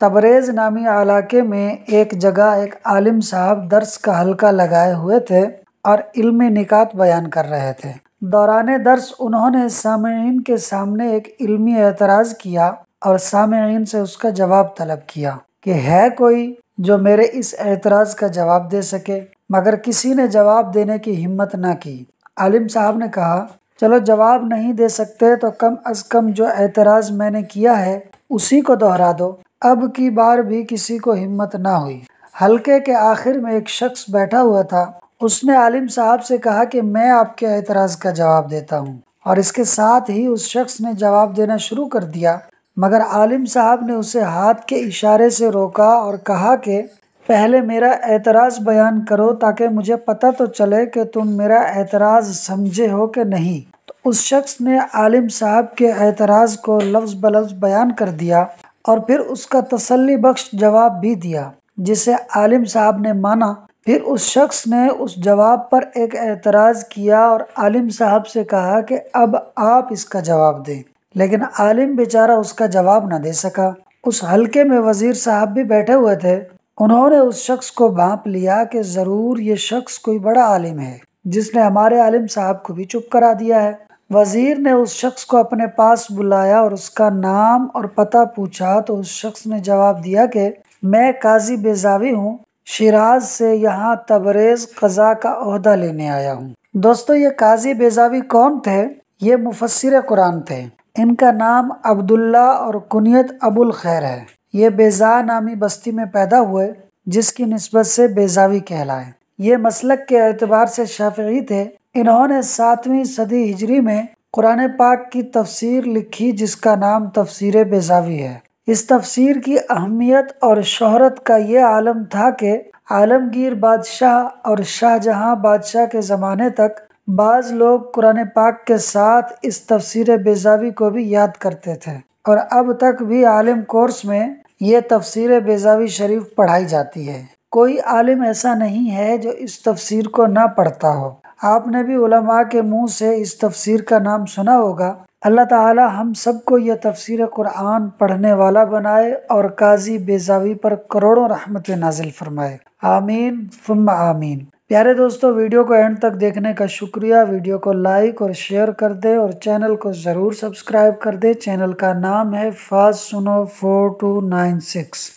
تبریز نامی علاقے میں ایک جگہ ایک عالم صاحب درس کا حلقہ لگائے ہوئے تھے اور علمی نکات بیان کر رہے تھے۔ دوران درس انہوں نے سامعین کے سامنے ایک علمی اعتراض کیا اور سامعین سے اس کا جواب طلب کیا کہ ہے کوئی جو میرے اس اعتراض کا جواب دے سکے، مگر کسی نے جواب دینے کی ہمت نہ کی۔ عالم صاحب نے کہا، چلو جواب نہیں دے سکتے تو کم از کم جو اعتراض میں نے کیا ہے اسی کو دہرا دو۔ اب کی بار بھی کسی کو ہمت نہ ہوئی۔ حلقے کے آخر میں ایک شخص بیٹھا ہوا تھا۔ اس نے عالم صاحب سے کہا کہ میں آپ کے اعتراض کا جواب دیتا ہوں، اور اس کے ساتھ ہی اس شخص نے جواب دینا شروع کر دیا، مگر عالم صاحب نے اسے ہاتھ کے اشارے سے روکا اور کہا کہ پہلے میرا اعتراض بیان کرو تاکہ مجھے پتہ تو چلے کہ تم میرا اعتراض سمجھے ہو کہ نہیں۔ تو اس شخص نے عالم صاحب کے اعتراض کو لفظ بلفظ بیان کر دیا اور پھر اس کا تسلی بخش جواب بھی دیا، جسے عالم صاحب نے مانا۔ پھر اس شخص نے اس جواب پر ایک اعتراض کیا اور عالم صاحب سے کہا کہ اب آپ اس کا جواب دیں، لیکن عالم بیچارہ اس کا جواب نہ دے سکا۔ اس حلقے میں وزیر صاحب بھی بیٹھے ہوئے تھے۔ انہوں نے اس شخص کو بھانپ لیا کہ ضرور یہ شخص کوئی بڑا عالم ہے جس نے ہمارے عالم صاحب کو بھی چپ کرا دیا ہے۔ وزیر نے اس شخص کو اپنے پاس بلایا اور اس کا نام اور پتہ پوچھا تو اس شخص نے جواب دیا کہ میں قاضی بیضاوی ہوں، شیراز سے یہاں تبریز قضا کا عہدہ لینے آیا ہوں۔ دوستو، یہ قاضی بیضاوی کون تھے؟ یہ مفسر قرآن تھے۔ ان کا نام عبداللہ اور کنیت ابو الخیر ہے۔ یہ بیضا نامی بستی میں پیدا ہوئے جس کی نسبت سے بیضاوی کہلائے۔ یہ مسلک کے اعتبار سے شافعی تھے۔ انہوں نے 7ویں صدی ہجری میں قرآن پاک کی تفسیر لکھی جس کا نام تفسیر بیضاوی ہے۔ اس تفسیر کی اہمیت اور شہرت کا یہ عالم تھا کہ عالمگیر بادشاہ اور شاہ جہاں بادشاہ کے زمانے تک بعض لوگ قرآن پاک کے ساتھ اس تفسیر بیضاوی کو بھی یاد کرتے تھے، اور اب تک بھی عالم کورس میں یہ تفسیر بیضاوی شریف پڑھائی جاتی ہے۔ کوئی عالم ایسا نہیں ہے جو اس تفسیر کو نہ پڑھتا ہو۔ آپ نے بھی علماء کے منہ سے اس تفسیر کا نام سنا ہوگا۔ اللہ تعالی ہم سب کو یہ تفسیر قرآن پڑھنے والا بنائے اور قاضی بیضاوی پر کروڑوں رحمتیں نازل فرمائے۔ آمین ثم آمین۔ پیارے دوستو، ویڈیو کو اینڈ تک دیکھنے کا شکریہ۔ ویڈیو کو لائک اور شیئر کر دیں اور چینل کو ضرور سبسکرائب کر دیں۔ چینل کا نام ہے فاز سنو 4296۔